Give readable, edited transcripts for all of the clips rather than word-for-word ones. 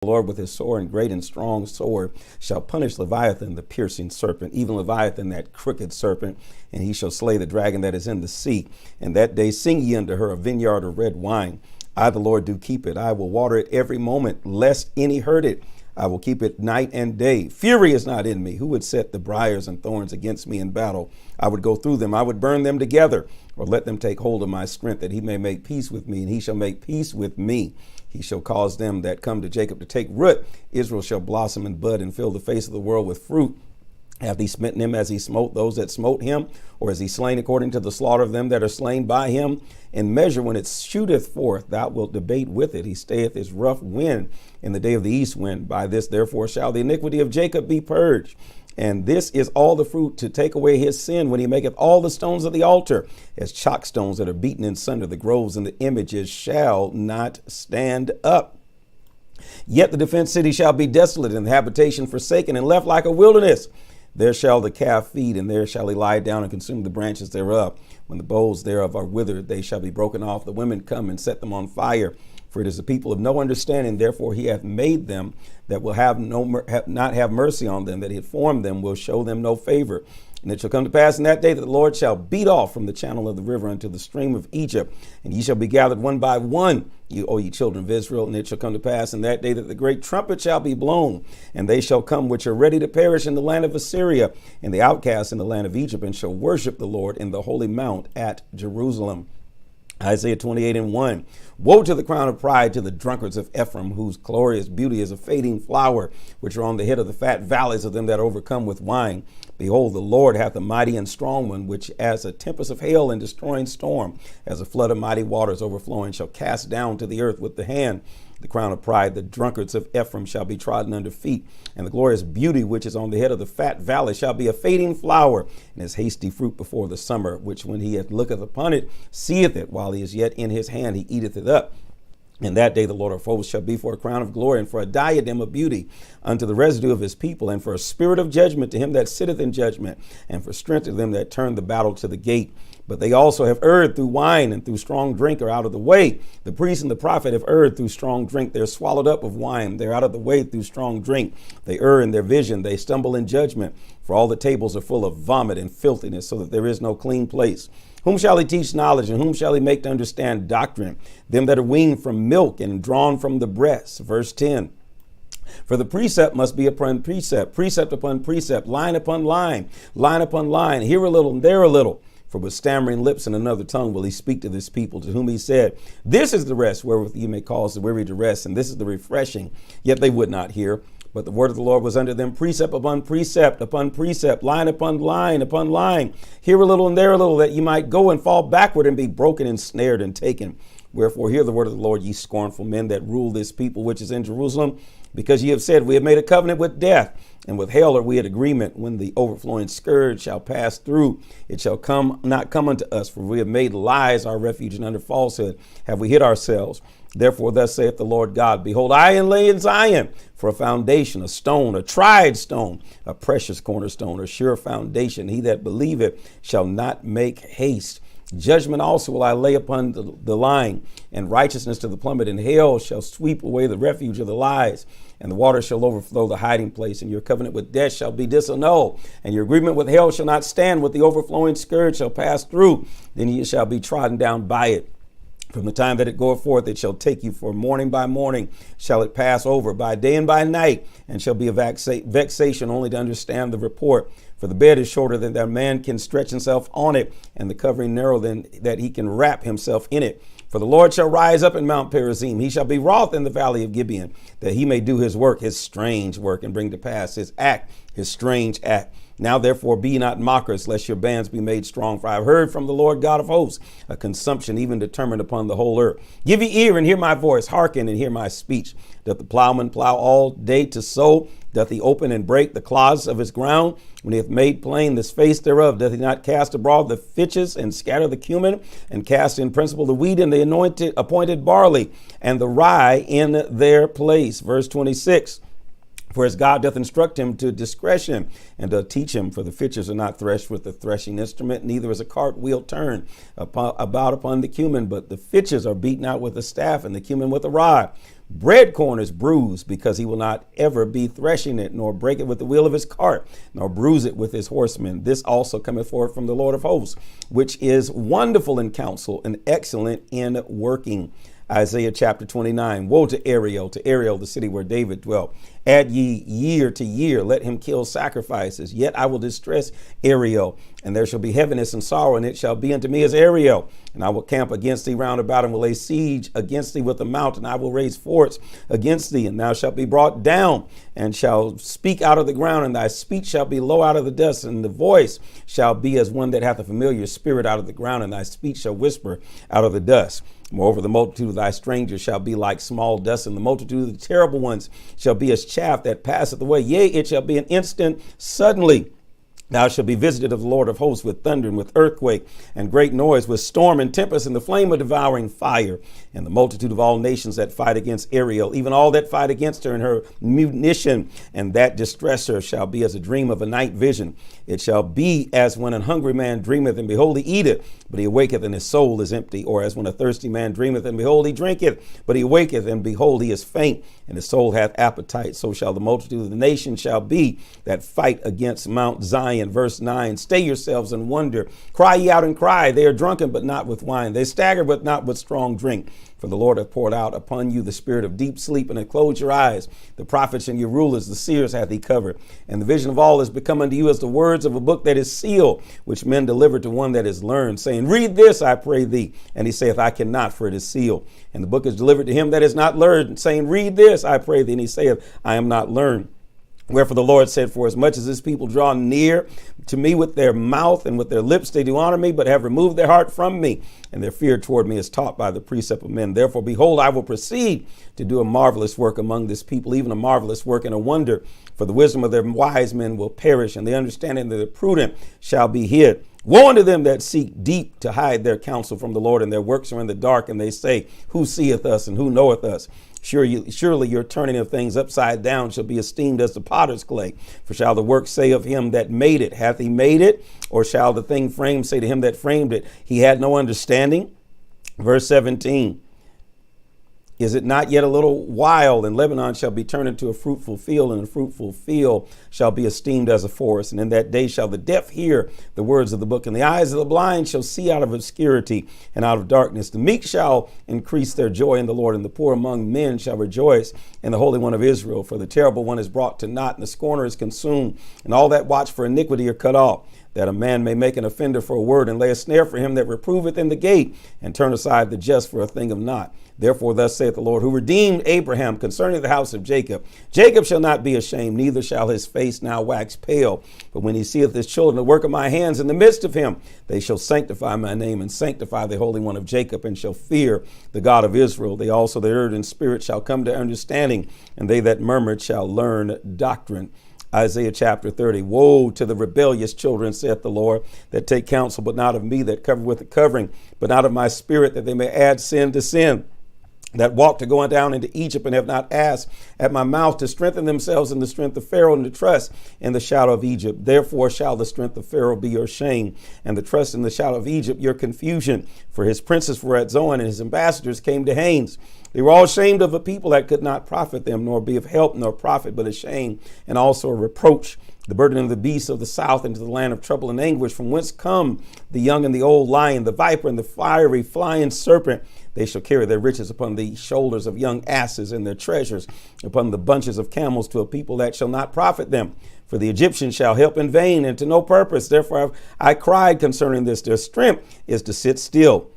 The Lord with his sword and great and strong sword shall punish Leviathan, the piercing serpent, even Leviathan, that crooked serpent, and he shall slay the dragon that is in the sea. And that day sing ye unto her a vineyard of red wine. I, the Lord, do keep it. I will water it every moment, lest any hurt it. I will keep it night and day. Fury is not in me. Who would set the briars and thorns against me in battle? I would go through them. I would burn them together, or let them take hold of my strength, that he may make peace with me, and he shall make peace with me. He shall cause them that come to Jacob to take root. Israel shall blossom and bud and fill the face of the world with fruit. Hath he smitten him as he smote those that smote him? Or is he slain according to the slaughter of them that are slain by him? In measure, when it shooteth forth, thou wilt debate with it. He stayeth his rough wind in the day of the east wind. By this, therefore, shall the iniquity of Jacob be purged. And this is all the fruit to take away his sin, when he maketh all the stones of the altar as chalk stones that are beaten in sunder. The groves and the images shall not stand up. Yet the defenced city shall be desolate, and the habitation forsaken, and left like a wilderness. There shall the calf feed, and there shall he lie down and consume the branches thereof. When the boughs thereof are withered, they shall be broken off. The women come and set them on fire. For it is a people of no understanding. Therefore he hath made them that will not have mercy on them, that he hath formed them will show them no favor. And it shall come to pass in that day that the Lord shall beat off from the channel of the river unto the stream of Egypt, and ye shall be gathered one by one, O ye children of Israel. And it shall come to pass in that day that the great trumpet shall be blown, and they shall come which are ready to perish in the land of Assyria, and the outcasts in the land of Egypt, and shall worship the Lord in the holy mount at Jerusalem. Isaiah 28:1. Woe to the crown of pride, to the drunkards of Ephraim, whose glorious beauty is a fading flower, which are on the head of the fat valleys of them that overcome with wine. Behold, the Lord hath a mighty and strong one, which as a tempest of hail and destroying storm, as a flood of mighty waters overflowing, shall cast down to the earth with the hand. The crown of pride, the drunkards of Ephraim, shall be trodden under feet, and the glorious beauty which is on the head of the fat valley shall be a fading flower, and as hasty fruit before the summer, which when he looketh upon it, seeth it, while he is yet in his hand, he eateth it up. In that day the Lord of hosts shall be for a crown of glory, and for a diadem of beauty unto the residue of his people, and for a spirit of judgment to him that sitteth in judgment, and for strength to them that turn the battle to the gate. But they also have erred through wine, and through strong drink are out of the way. The priest and the prophet have erred through strong drink. They're swallowed up of wine. They're out of the way through strong drink. They err in their vision. They stumble in judgment. For all the tables are full of vomit and filthiness, so that there is no clean place. Whom shall he teach knowledge, and whom shall he make to understand doctrine? Them that are weaned from milk and drawn from the breast. Verse 10. For the precept must be upon precept, precept upon precept, line upon line upon line, here a little and there a little. For with stammering lips and another tongue will he speak to this people, to whom he said, this is the rest wherewith you may cause the weary to rest, and this is the refreshing. Yet they would not hear. But the word of the Lord was unto them precept upon precept, line upon line, here a little and there a little, that ye might go and fall backward and be broken and snared and taken. Wherefore hear the word of the Lord, ye scornful men that rule this people which is in Jerusalem, because ye have said, we have made a covenant with death, and with hell are we at agreement. When the overflowing scourge shall pass through, it shall not come unto us, for we have made lies our refuge, and under falsehood have we hid ourselves. Therefore thus saith the Lord God, behold, I lay in Zion for a foundation, a stone, a tried stone, a precious cornerstone, a sure foundation. He that believeth shall not make haste. Judgment also will I lay upon the lying, and righteousness to the plummet, and hell shall sweep away the refuge of the lies, and the water shall overflow the hiding place, and your covenant with death shall be disannulled, and your agreement with hell shall not stand, with the overflowing scourge shall pass through, then ye shall be trodden down by it. From the time that it goeth forth, it shall take you, for morning by morning shall it pass over, by day and by night, and shall be a vexation only to understand the report. For the bed is shorter than that man can stretch himself on it, and the covering narrow than that he can wrap himself in it. For the Lord shall rise up in Mount Perazim. He shall be wroth in the valley of Gibeon, that he may do his work, his strange work, and bring to pass his act, his strange act. Now therefore be not mockers, lest your bands be made strong. For I have heard from the Lord God of hosts a consumption even determined upon the whole earth. Give ye ear and hear my voice, hearken and hear my speech. Doth the plowman plow all day to sow? Doth he open and break the clods of his ground? When he hath made plain the space thereof, doth he not cast abroad the fitches, and scatter the cumin, and cast in principle the wheat and the appointed barley, and the rye in their place? Verse 26. For as God doth instruct him to discretion, and doth teach him, for the fitches are not threshed with the threshing instrument, neither is a cartwheel turned about upon the cumin, but the fitches are beaten out with a staff, and the cumin with a rod. Bread corn is bruised, because he will not ever be threshing it, nor break it with the wheel of his cart, nor bruise it with his horsemen. This also cometh forth from the Lord of hosts, which is wonderful in counsel and excellent in working. Isaiah chapter 29. Woe to Ariel, the city where David dwelt. Add ye year to year, let him kill sacrifices. Yet I will distress Ariel, and there shall be heaviness and sorrow, and it shall be unto me as Ariel. And I will camp against thee round about, and will lay siege against thee with a mountain. I will raise forts against thee, and thou shalt be brought down, and shall speak out of the ground, and thy speech shall be low out of the dust, and the voice shall be as one that hath a familiar spirit out of the ground, and thy speech shall whisper out of the dust. Moreover, the multitude of thy strangers shall be like small dust, and the multitude of the terrible ones shall be as chaff that passeth away. Yea, it shall be an instant, suddenly. Thou shalt be visited of the Lord of hosts with thunder and with earthquake and great noise, with storm and tempest and the flame of devouring fire. And the multitude of all nations that fight against Ariel, even all that fight against her and her munition, and that distress her, shall be as a dream of a night vision. It shall be as when an hungry man dreameth, and behold, he eateth, but he awaketh, and his soul is empty. Or as when a thirsty man dreameth, and behold, he drinketh, but he awaketh, and behold, he is faint, and his soul hath appetite. So shall the multitude of the nations shall be that fight against Mount Zion. Verse 9, stay yourselves and wonder. Cry ye out and cry. They are drunken, but not with wine. They stagger, but not with strong drink. For the Lord hath poured out upon you the spirit of deep sleep, and hath closed your eyes. The prophets and your rulers, the seers hath he covered. And the vision of all is become unto you as the words of a book that is sealed, which men deliver to one that is learned, saying, read this, I pray thee. And he saith, I cannot, for it is sealed. And the book is delivered to him that is not learned, saying, read this, I pray thee. And he saith, I am not learned. Wherefore the Lord said, for as much as this people draw near to me with their mouth and with their lips, they do honor me, but have removed their heart from me. And their fear toward me is taught by the precept of men. Therefore, behold, I will proceed to do a marvelous work among this people, even a marvelous work and a wonder. For the wisdom of their wise men will perish, and the understanding of the prudent shall be hid. Woe unto them that seek deep to hide their counsel from the Lord, and their works are in the dark, and they say, who seeth us and who knoweth us? Surely your turning of things upside down shall be esteemed as the potter's clay. For shall the work say of him that made it, hath he made it? Or shall the thing framed say to him that framed it, he had no understanding? Verse 17. Is it not yet a little while, and Lebanon shall be turned into a fruitful field, and a fruitful field shall be esteemed as a forest? And in that day shall the deaf hear the words of the book, and the eyes of the blind shall see out of obscurity and out of darkness. The meek shall increase their joy in the Lord, and the poor among men shall rejoice in the Holy One of Israel. For the terrible one is brought to naught, and the scorner is consumed, and all that watch for iniquity are cut off. That a man may make an offender for a word, and lay a snare for him that reproveth in the gate, and turn aside the just for a thing of naught. Therefore thus saith the Lord, who redeemed Abraham concerning the house of Jacob. Jacob shall not be ashamed, neither shall his face now wax pale. But when he seeth his children, the work of my hands in the midst of him, they shall sanctify my name, and sanctify the Holy One of Jacob, and shall fear the God of Israel. They also that erred in spirit shall come to understanding, and they that murmured shall learn doctrine. Isaiah chapter 30. Woe to the rebellious children, saith the Lord, that take counsel, but not of me, that cover with the covering, but not of my spirit, that they may add sin to sin. That walk to going down into Egypt, and have not asked at my mouth to strengthen themselves in the strength of Pharaoh, and to trust in the shadow of Egypt. Therefore shall the strength of Pharaoh be your shame, and the trust in the shadow of Egypt your confusion. For his princes were at Zoan, and his ambassadors came to Hanes. They were all ashamed of a people that could not profit them, nor be of help, nor profit, but a shame, and also a reproach. The burden of the beasts of the south into the land of trouble and anguish, from whence come the young and the old lion, the viper and the fiery flying serpent. They shall carry their riches upon the shoulders of young asses, and their treasures upon the bunches of camels, to a people that shall not profit them. For the Egyptians shall help in vain, and to no purpose. Therefore I cried concerning this. Their strength is to sit still.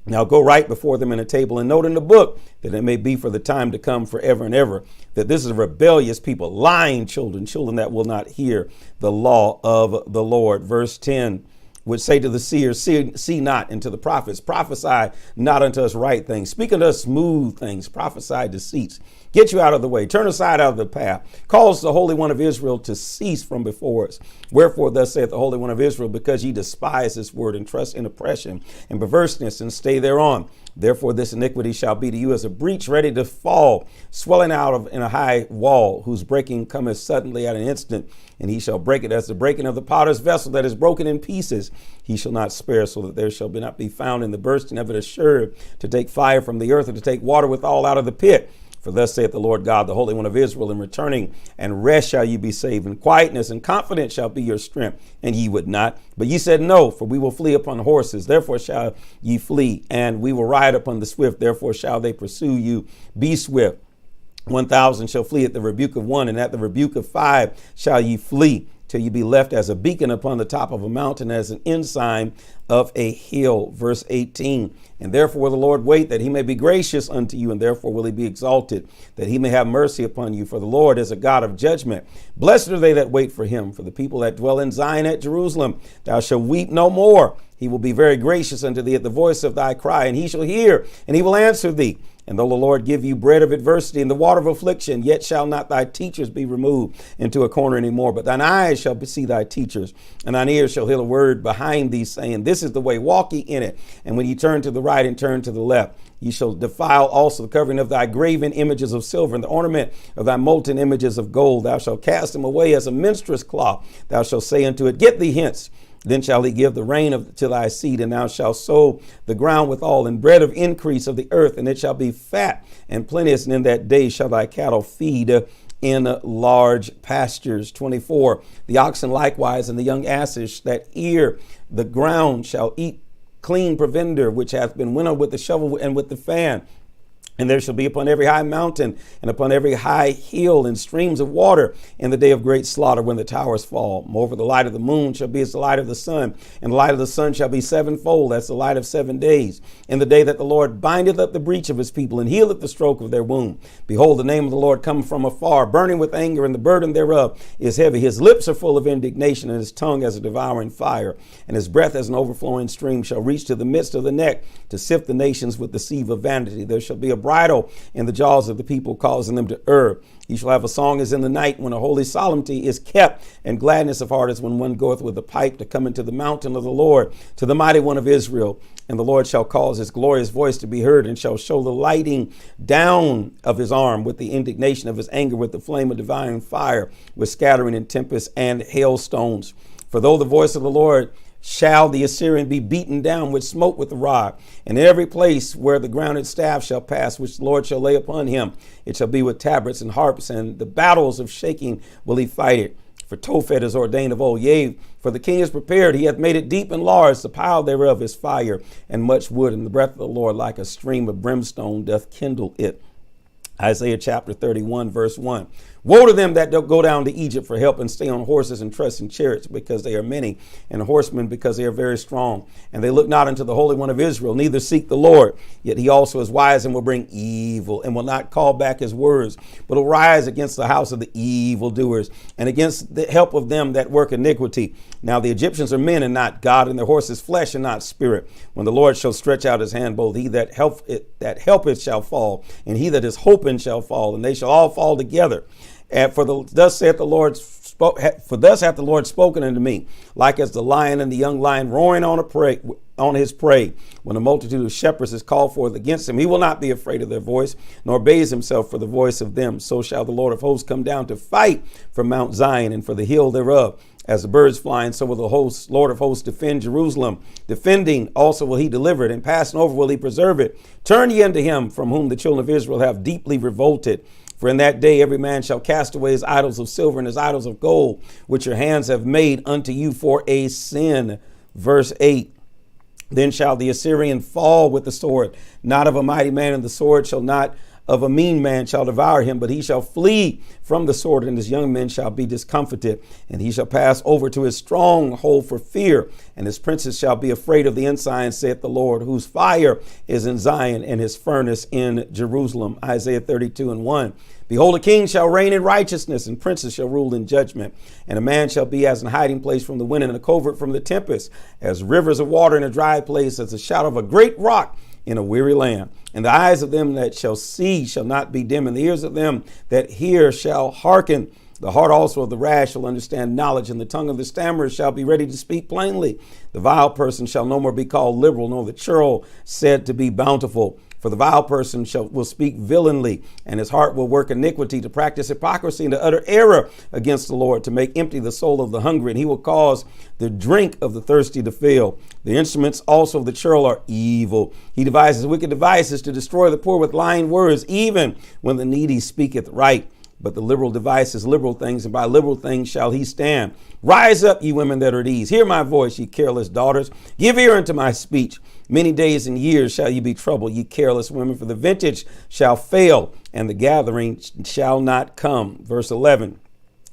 Now go write before them in a table, and note in the book, that it may be for the time to come forever and ever, that this is a rebellious people, lying children, children that will not hear the law of the Lord. Verse 10 would say to the seers, see not, and to the prophets, prophesy not unto us right things. Speak unto us smooth things, prophesy deceits. Get you out of the way, turn aside out of the path. Cause the Holy One of Israel to cease from before us. Wherefore thus saith the Holy One of Israel, because ye despise this word, and trust in oppression and perverseness, and stay thereon. Therefore this iniquity shall be to you as a breach ready to fall, swelling out of in a high wall, whose breaking cometh suddenly at an instant, and he shall break it as the breaking of the potter's vessel that is broken in pieces. He shall not spare, so that there shall not be found in the bursting of it assured to take fire from the earth, or to take water withal out of the pit. For thus saith the Lord God, the Holy One of Israel, in returning and rest shall ye be saved, and quietness and confidence shall be your strength. And ye would not. But ye said, no, for we will flee upon horses. Therefore shall ye flee, and we will ride upon the swift. Therefore shall they pursue you. Be swift. 1,000 shall flee at the rebuke of one, and at the rebuke of 5 shall ye flee, till ye be left as a beacon upon the top of a mountain, as an ensign of a hill. Verse 18. And therefore will the Lord wait, that he may be gracious unto you, and therefore will he be exalted, that he may have mercy upon you. For the Lord is a God of judgment. Blessed are they that wait for him. For the people that dwell in Zion at Jerusalem, thou shalt weep no more. He will be very gracious unto thee at the voice of thy cry, and he shall hear, and he will answer thee. And though the Lord give you bread of adversity and the water of affliction, yet shall not thy teachers be removed into a corner any more. But thine eyes shall see thy teachers, and thine ears shall hear the word behind thee, saying, this is the way, walk ye in it. And when ye turn to the right and turn to the left, ye shall defile also the covering of thy graven images of silver, and the ornament of thy molten images of gold. Thou shalt cast them away as a minstrel's cloth. Thou shalt say unto it, get thee hence. Then shall he give the rain to thy seed, and thou shalt sow the ground withal, and bread of increase of the earth, and it shall be fat and plenteous. And in that day shall thy cattle feed in large pastures. 24. The oxen likewise and the young asses that ear the ground shall eat clean provender, which hath been winnowed with the shovel and with the fan. And there shall be upon every high mountain and upon every high hill and streams of water in the day of great slaughter, when the towers fall. Moreover, the light of the moon shall be as the light of the sun, and the light of the sun shall be sevenfold, as the light of 7 days. In the day that the Lord bindeth up the breach of his people, and healeth the stroke of their wound. Behold, the name of the Lord cometh from afar, burning with anger, and the burden thereof is heavy. His lips are full of indignation, and his tongue as a devouring fire. And his breath as an overflowing stream shall reach to the midst of the neck, to sift the nations with the sieve of vanity. There shall be a bridle in the jaws of the people, causing them to err. Ye shall have a song as in the night, when a holy solemnity is kept, and gladness of heart as when one goeth with a pipe to come into the mountain of the Lord, to the mighty one of Israel. And the Lord shall cause his glorious voice to be heard, and shall show the lighting down of his arm, with the indignation of his anger, with the flame of divine fire, with scattering and tempest and hailstones. For though the voice of the Lord shall the Assyrian be beaten down with smoke with the rod, and in every place where the grounded staff shall pass, which the Lord shall lay upon him, it shall be with tabrets and harps, and the battles of shaking will he fight it. For Tophet is ordained of old, yea, for the king is prepared. He hath made it deep and large. The pile thereof is fire and much wood, and the breath of the Lord like a stream of brimstone doth kindle it. Isaiah chapter 31, verse 1. Woe to them that go down to Egypt for help, and stay on horses and trust in chariots, because they are many, and horsemen because they are very strong. And they look not unto the Holy One of Israel, neither seek the Lord. Yet he also is wise, and will bring evil, and will not call back his words, but will rise against the house of the evildoers, and against the help of them that work iniquity. Now the Egyptians are men and not God, and their horses flesh and not spirit. When the Lord shall stretch out his hand, both he that helpeth shall fall, and he that is hoping shall fall, and they shall all fall together. And thus hath the Lord spoken unto me, like as the lion and the young lion roaring on his prey. When a multitude of shepherds is called forth against him, he will not be afraid of their voice, nor base himself for the voice of them. So shall the Lord of hosts come down to fight for Mount Zion and for the hill thereof. As the birds flying, so will the Lord of hosts defend Jerusalem. Defending also will he deliver it, and passing over will he preserve it. Turn ye unto him, from whom the children of Israel have deeply revolted. For in that day every man shall cast away his idols of silver and his idols of gold, which your hands have made unto you for a sin. Verse 8. Then shall the Assyrian fall with the sword, not of a mighty man, and the sword shall not of a mean man shall devour him, but he shall flee from the sword, and his young men shall be discomfited, and he shall pass over to his stronghold for fear, and his princes shall be afraid of the ensign, saith the Lord, whose fire is in Zion, and his furnace in Jerusalem. Isaiah 32:1. Behold, a king shall reign in righteousness, and princes shall rule in judgment. And a man shall be as an hiding place from the wind, and a covert from the tempest, as rivers of water in a dry place, as the shadow of a great rock in a weary land. And the eyes of them that shall see shall not be dim, and the ears of them that hear shall hearken. The heart also of the rash shall understand knowledge, and the tongue of the stammerer shall be ready to speak plainly. The vile person shall no more be called liberal, nor the churl said to be bountiful. For the vile person will speak villainly, and his heart will work iniquity, to practice hypocrisy and to utter error against the Lord, to make empty the soul of the hungry, and he will cause the drink of the thirsty to fail. The instruments also of the churl are evil. He devises wicked devices to destroy the poor with lying words, even when the needy speaketh right. But the liberal devises liberal things, and by liberal things shall he stand. Rise up, ye women that are at ease. Hear my voice, ye careless daughters. Give ear unto my speech. Many days and years shall ye be troubled, ye careless women, for the vintage shall fail, and the gathering shall not come. Verse 11.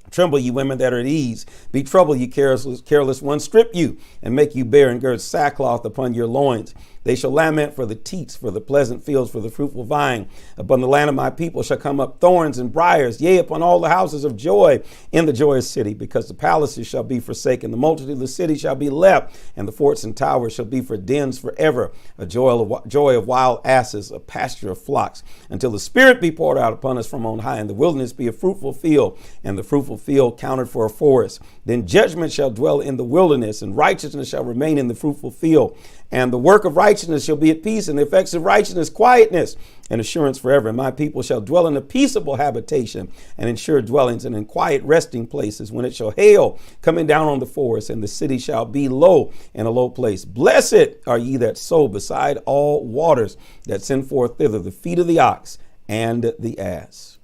Tremble, ye women that are at ease. Be troubled, ye careless ones. Strip you, and make you bare, and gird sackcloth upon your loins. They shall lament for the teats, for the pleasant fields, for the fruitful vine. Upon the land of my people shall come up thorns and briars, yea, upon all the houses of joy in the joyous city, because the palaces shall be forsaken, the multitude of the city shall be left, and the forts and towers shall be for dens forever. A joy of wild asses, a pasture of flocks, until the Spirit be poured out upon us from on high, and the wilderness be a fruitful field, and the fruitful field counted for a forest. Then judgment shall dwell in the wilderness, and righteousness shall remain in the fruitful field. And the work of righteousness shall be at peace, and the effects of righteousness quietness and assurance forever. And my people shall dwell in a peaceable habitation, and in sure dwellings, and in quiet resting places, when it shall hail coming down on the forest, and the city shall be low in a low place. Blessed are ye that sow beside all waters, that send forth thither the feet of the ox and the ass.